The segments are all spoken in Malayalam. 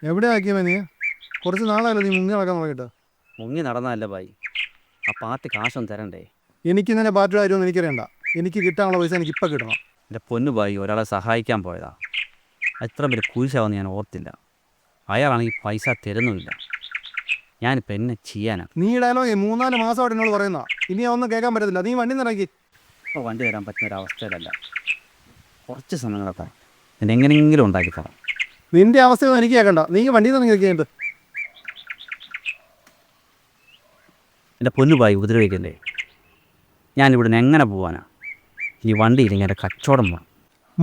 എവിടെയാ ആക്കിയവ നീ? കുറച്ച് നാളായല്ലോ നീ മുങ്ങി നടക്കാൻ തുടങ്ങിയിട്ട്. മുങ്ങി നടന്നതല്ല ബായി, ആ പാർട്ടി കാശൊന്നും തരണ്ടേ? എനിക്ക് ഇന്നെ പാർട്ടിയുടെ കാര്യമൊന്നും എനിക്കറിയണ്ട. എനിക്ക് കിട്ടാനുള്ള പൈസ എനിക്ക് ഇപ്പം കിട്ടണം. എൻ്റെ പൊന്നു ബായി, ഒരാളെ സഹായിക്കാൻ പോയതാ. അത്ര പേര് കുരിശാവെന്ന് ഞാൻ ഓർത്തില്ല. അയാളാണെങ്കിൽ പൈസ തരുന്നുമില്ല. ഞാനിപ്പോൾ എന്നെ ചെയ്യാനാ? നീ ഡയലോഗ് 3-4 മാസമായിട്ട് എന്നോട് പറയുന്ന, ഇനി ഒന്നും കേൾക്കാൻ പറ്റത്തില്ല. നീ വണ്ടി നിറക്കി. ഇപ്പോൾ വണ്ടി തരാൻ പറ്റുന്ന ഒരവസ്ഥയിലല്ല. കുറച്ച് സമയങ്ങളൊക്കെ ഞാൻ എങ്ങനെയെങ്കിലും ഉണ്ടാക്കി തരാം. നിന്റെ അവസ്ഥയൊന്നും എനിക്ക് കേൾക്കണ്ട. നീ വണ്ടി നിറങ്ങി നിൽക്കുന്നുണ്ട്. എൻ്റെ പൊന്നു ബായി, ഉപദ്രവിക്കല്ലേ. ഞാനിവിടുന്ന് എങ്ങനെ പോകാനാ? ഇനി വണ്ടിയില്ലെങ്കിൽ എൻ്റെ കച്ചവടം പോകണം.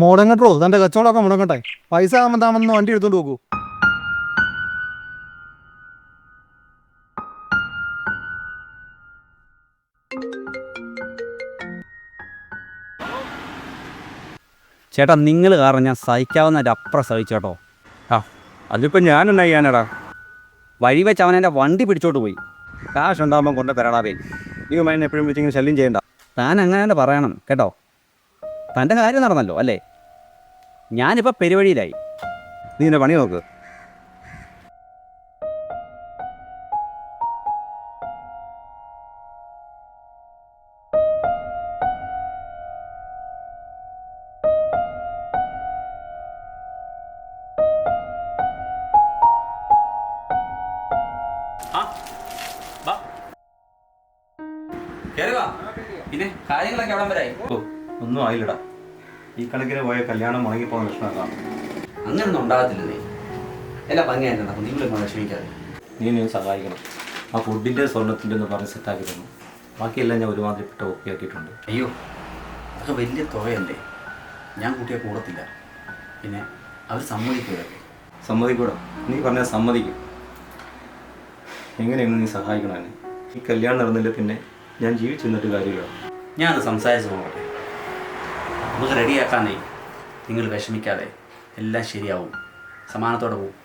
മുടങ്ങട്ടോ, തൻ്റെ കച്ചവടമൊക്കെ മുടങ്ങട്ടെ. പൈസ ആകുമ്പോൾ താമെന്ന് വണ്ടി എടുത്തോണ്ട് പോകൂ. ചേട്ടാ, നിങ്ങൾ കാരണം ഞാൻ സഹിക്കാവുന്നതിൻ്റെ അപ്പുറം സഹിച്ചേട്ടോ. അതിപ്പോൾ ഞാനെന്നാ ചെയ്യാനടാ? വഴി വെച്ച് അവൻ എൻ്റെ വണ്ടി പിടിച്ചോട്ട് പോയി. കാശ് ഉണ്ടാകുമ്പോൾ കൊണ്ട് തരണാവേ. നീ മൈനെ എപ്പോഴും വിളിച്ചിങ്ങനെ ശല്യം ചെയ്യണ്ട. താൻ അങ്ങനെ തന്നെ പറയണം കേട്ടോ. തൻ്റെ കാര്യം നടന്നല്ലോ അല്ലേ? ഞാനിപ്പോൾ പെരുവഴിയിലായി. നീ എൻ്റെ പണി നോക്ക്. പിന്നെ കാര്യങ്ങളൊക്കെ എവിടം വരായി? ഒന്നും ആയില്ലടാ. ഈ കണക്കിന് പോയ കല്യാണം മുടങ്ങിപ്പോകാൻ ലക്ഷണം. അങ്ങനൊന്നും ഉണ്ടാകത്തില്ലേ. എല്ലാം ഭംഗിയായിട്ട് നടക്കും. നിങ്ങളിപ്പോൾ വിഷമിക്കാതെ. നീ സഹായിക്കണം. ആ ഫുഡിൻ്റെ സ്വർണ്ണത്തിൻ്റെ ഒന്ന് പറഞ്ഞ് സെറ്റാക്കി തന്നു. ബാക്കിയെല്ലാം ഞാൻ ഒരുമാതിരിപ്പെട്ട ഓക്കെ ആക്കിയിട്ടുണ്ട്. അയ്യോ, അതൊക്കെ വലിയ തുകയല്ലേ. ഞാൻ കുട്ടിയെ കൂടത്തില്ല. പിന്നെ അവർ സമ്മതിക്കുകയല്ലേ? സമ്മതിക്കൂടാ. നീ പറഞ്ഞാൽ സമ്മതിക്കും. എങ്ങനെയാണ് നീ സഹായിക്കണം എന്നെ? ഈ കല്യാണം നടന്നില്ല പിന്നെ ഞാൻ ജീവിച്ചു നിന്നിട്ട് കാര്യമില്ല. ഞാനത് സംസാരിച്ച് നോക്കട്ടെ. നമുക്ക് റെഡിയാക്കാനേ. നിങ്ങൾ വിഷമിക്കാതെ. എല്ലാം ശരിയാവും. സമാനത്തോടെ പോവും.